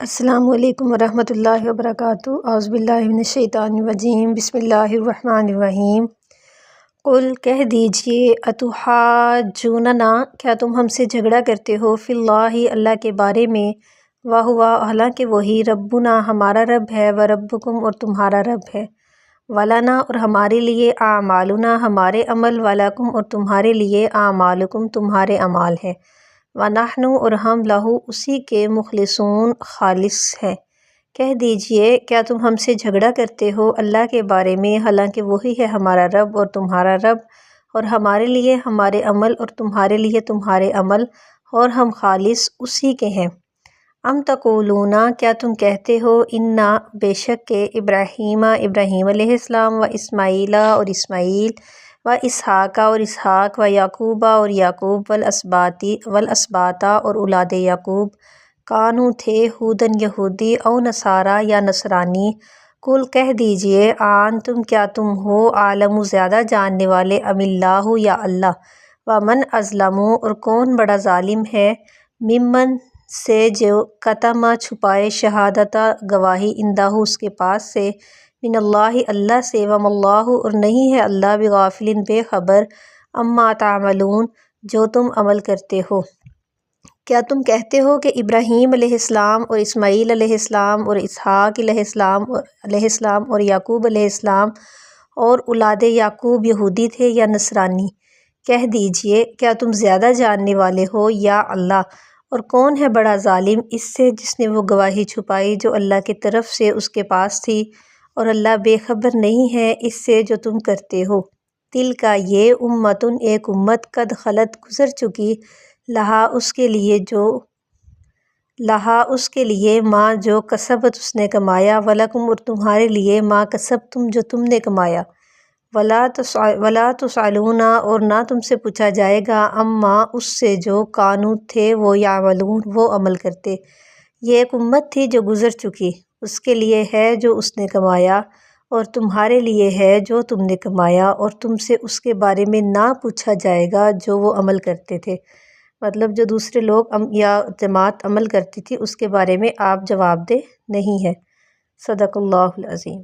السلام علیکم ورحمۃ اللہ وبرکاتہ۔ اعوذ باللہ من الشیطان الرجیم، بسم اللہ الرحمن الرحیم۔ قل کہہ دیجئے، اتحاجوننا کیا تم ہم سے جھگڑا کرتے ہو، فی اللہ اللہ کے بارے میں، وہو حالانکہ وہی ربنا ہمارا رب ہے، وربکم اور تمہارا رب ہے، ولنا اور ہمارے لیے، اعمالنا ہمارے عمل، ولکم اور تمہارے لیے، اعمالکم تمہارے اعمال ہے، ونحن اور ہم لہو اسی کے، مخلصون خالص ہیں۔ کہہ دیجئے کیا تم ہم سے جھگڑا کرتے ہو اللہ کے بارے میں، حالانکہ وہی ہے ہمارا رب اور تمہارا رب، اور ہمارے لیے ہمارے عمل اور تمہارے لیے تمہارے عمل، اور ہم خالص اسی کے ہیں۔ ام تقولون کیا تم کہتے ہو، انا بے شک کہ ابراہیم علیہ السلام، و اسماعیل اور اسماعیل، و اسحاق اور اسحاق، و یعقوب اور یعقوب، والاسباط اور اولاد یعقوب، کانو تھے، ہودن یہودی، او نصارا یا نصرانی۔ قل کہہ دیجئے، انتم کیا تم ہو، عالم زیادہ جاننے والے، ام اللہ یا اللہ، ومن اظلم اور کون بڑا ظالم ہے، ممن سے جو کتم چھپائے، شہادت گواہی، عندہ اس کے پاس سے، من اللہ اللہ سے، وما اللہ اور نہیں ہے اللہ بغافل بے خبر، اما تعملون جو تم عمل کرتے ہو۔ کیا تم کہتے ہو کہ ابراہیم علیہ السلام اور اسماعیل علیہ السلام اور اسحاق علیہ السلام اور یعقوب علیہ السلام اور اولاد یعقوب یہودی تھے یا نصرانی؟ کہہ دیجئے کیا تم زیادہ جاننے والے ہو یا اللہ، اور کون ہے بڑا ظالم اس سے جس نے وہ گواہی چھپائی جو اللہ کی طرف سے اس کے پاس تھی، اور اللہ بے خبر نہیں ہے اس سے جو تم کرتے ہو۔ تلک یہ، امتن ایک امت، قد خلت گزر چکی، لہا اس کے لیے، ما جو کسبت اس نے کمایا، ولکم اور تمہارے لیے، ما کسبتم جو تم نے کمایا، ولا تسألون اور نہ تم سے پوچھا جائے گا، اما اس سے جو کانو تھے وہ یعملون وہ عمل کرتے۔ یہ ایک امت تھی جو گزر چکی، اس کے لیے ہے جو اس نے کمایا، اور تمہارے لیے ہے جو تم نے کمایا، اور تم سے اس کے بارے میں نہ پوچھا جائے گا جو وہ عمل کرتے تھے۔ مطلب جو دوسرے لوگ یا جماعت عمل کرتی تھی اس کے بارے میں آپ جواب دہ نہیں ہے۔ صدق اللہ العظیم۔